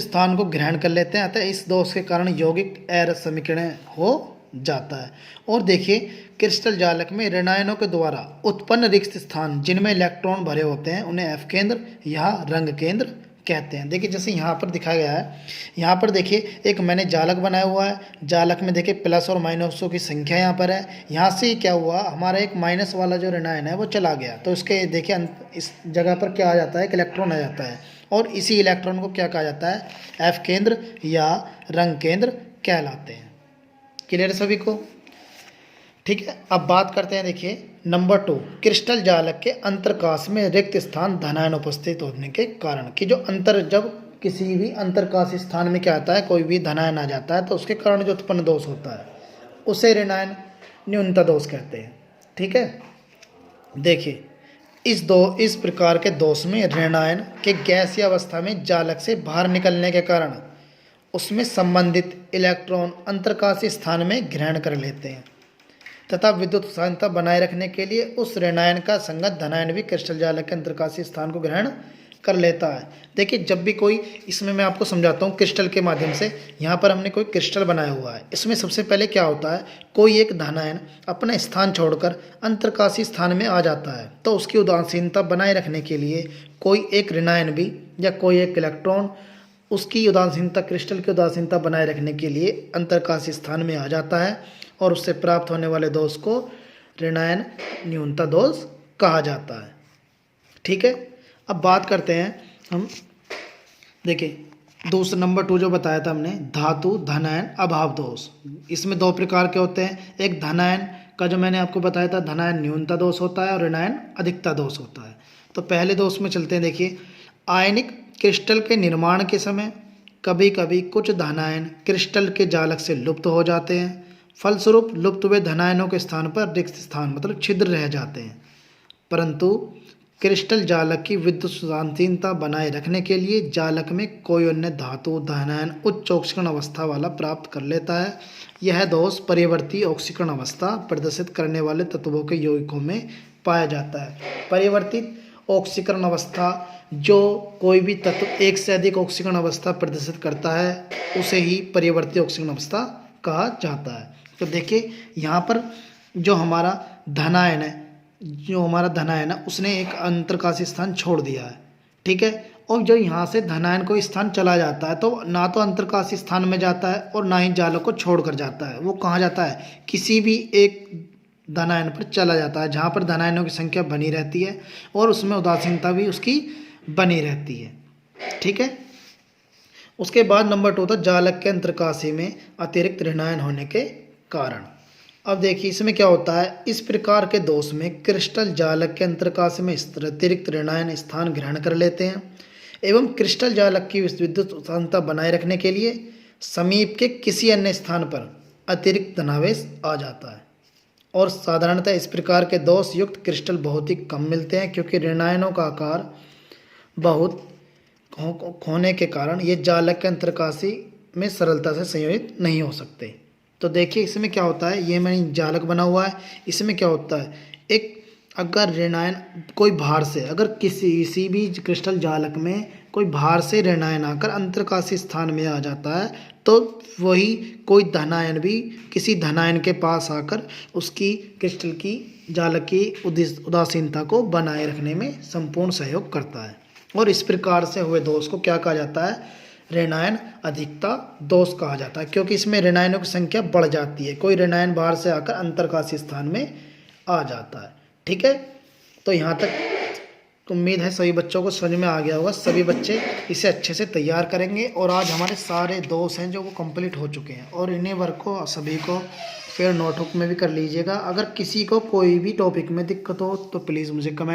स्थान को ग्रहण कर लेते हैं, अतः इस दोष के कारण यौगिक अरस समीकरण हो जाता है। और देखिए क्रिस्टल जालक में ऋणायनों के द्वारा उत्पन्न रिक्त स्थान जिनमें इलेक्ट्रॉन भरे होते हैं उन्हें एफ केंद्र या रंग केंद्र कहते हैं। देखिए जैसे यहाँ पर दिखाया गया है, यहाँ पर देखिए एक मैंने जालक बनाया हुआ है, जालक में देखिए प्लस और माइनसों की संख्या यहाँ पर है। यहाँ से क्या हुआ, हमारा एक माइनस वाला जो ऋणायन है वो चला गया, तो इसके देखिए इस जगह पर क्या आ जाता है, एक इलेक्ट्रॉन आ जाता है, और इसी इलेक्ट्रॉन को क्या कहा जाता है, एफ केंद्र या रंग केंद्र कहलाते हैं। क्लियर है सभी को? ठीक है, अब बात करते हैं देखिए नंबर 2, क्रिस्टल जालक के अंतरकाश में रिक्त स्थान धनायन उपस्थित होने के कारण। कि जो जब किसी भी अंतरकाश स्थान में क्या आता है, कोई भी धनायन आ जाता है तो उसके कारण जो उत्पन्न दोष होता है उसे ऋणायन न्यूनता दोष कहते हैं। ठीक है, देखिए इस प्रकार के दोष में ऋणायन के गैसीय अवस्था में जालक से बाहर निकलने के कारण उसमें संबंधित इलेक्ट्रॉन अंतरकाशी स्थान में ग्रहण कर लेते हैं तथा विद्युत उत्साहता बनाए रखने के लिए उस ऋणायन का संगत धनायन भी क्रिस्टल जालक के अंतरकाशी स्थान को ग्रहण कर लेता है। देखिए जब भी कोई, इसमें मैं आपको समझाता हूँ क्रिस्टल के माध्यम से। यहाँ पर हमने कोई क्रिस्टल बनाया हुआ है, इसमें सबसे पहले क्या होता है, कोई एक धनायन अपना स्थान छोड़कर अंतरकाशी स्थान में आ जाता है, तो उसकी उदासीनता बनाए रखने के लिए कोई एक ऋणायन भी या कोई एक इलेक्ट्रॉन उसकी उदासीनता, क्रिस्टल की उदासीनता बनाए रखने के लिए अंतरकाशी स्थान में आ जाता है, और उससे प्राप्त होने वाले दोष को ऋणायन न्यूनता दोष कहा जाता है। ठीक है, अब बात करते हैं हम, देखिए दूसरा नंबर 2 जो बताया था हमने, धातु धनायन अभाव दोष। इसमें 2 प्रकार के होते हैं, एक धनायन का जो मैंने आपको बताया था धनायन न्यूनता दोष होता है और ऋणायन अधिकता दोष होता है। तो पहले दोष में चलते हैं। देखिए आयनिक क्रिस्टल के निर्माण के समय कभी कभी कुछ धनायन क्रिस्टल के जालक से लुप्त हो जाते हैं, फलस्वरूप लुप्त हुए धनायनों के स्थान पर रिक्त स्थान मतलब छिद्र रह जाते हैं, परंतु क्रिस्टल जालक की विद्युत उदासीनता बनाए रखने के लिए जालक में कोई अन्य धातु धनायन उच्च ऑक्सीकरण अवस्था वाला प्राप्त कर लेता है। यह दोष परिवर्ती ऑक्सीकरण अवस्था प्रदर्शित करने वाले तत्वों के यौगिकों में पाया जाता है। परिवर्तित ऑक्सीकरण अवस्था, जो कोई भी तत्व एक से अधिक ऑक्सीकरण अवस्था प्रदर्शित करता है उसे ही परिवर्ती ऑक्सीकरण अवस्था कहा जाता है। तो देखिए यहाँ पर जो हमारा धनायन है, उसने एक अंतरकाशी स्थान छोड़ दिया है। ठीक है, और जो यहाँ से धनायन कोई स्थान चला जाता है तो ना तो अंतरकाशी स्थान में जाता है और ना ही जालक को छोड़ कर जाता है, वो कहाँ जाता है, किसी भी एक धनायन पर चला जाता है जहाँ पर धनायनों की संख्या बनी रहती है और उसमें उदासीनता भी उसकी बनी रहती है। ठीक है, उसके बाद नंबर 2 था जालक के अंतरकाशी में अतिरिक्त ऋणायन होने के कारण। अब देखिए इसमें क्या होता है, इस प्रकार के दोष में क्रिस्टल जालक के अंतरकाशी में अतिरिक्त ऋणायन स्थान ग्रहण कर लेते हैं एवं क्रिस्टल जालक की विद्युत उत्साहता बनाए रखने के लिए समीप के किसी अन्य स्थान पर अतिरिक्त धनावेश आ जाता है। और साधारणतः इस प्रकार के दोष युक्त क्रिस्टल बहुत ही कम मिलते हैं, क्योंकि ऋणायनों का आकार बहुत होने के कारण ये जालक के अंतरकाशी में सरलता से संयोजित नहीं हो सकते। तो देखिए इसमें क्या होता है, ये मैंने जालक बना हुआ है, इसमें क्या होता है, एक अगर ऋणायन कोई बाहर से, अगर किसी भी क्रिस्टल जालक में कोई बाहर से ऋणायन आकर अंतरकाशी स्थान में आ जाता है तो वही कोई धनायन भी किसी धनायन के पास आकर उसकी क्रिस्टल की जालक की उदासीनता को बनाए रखने में संपूर्ण सहयोग करता है। और इस प्रकार से हुए दोष को क्या कहा जाता है, ऋणायन अधिकता दोष कहा जाता है, क्योंकि इसमें ऋणायनों की संख्या बढ़ जाती है, कोई ऋणायन बाहर से आकर अंतरकाशी स्थान में आ जाता है। ठीक है, तो यहाँ तक उम्मीद है सभी बच्चों को समझ में आ गया होगा। सभी बच्चे इसे अच्छे से तैयार करेंगे और आज हमारे सारे दोष हैं जो वो कंप्लीट हो चुके हैं, और इन्हें वर्क को सभी को फिर नोटबुक में भी कर लीजिएगा। अगर किसी को कोई भी टॉपिक में दिक्कत हो तो प्लीज़ मुझे कमेंट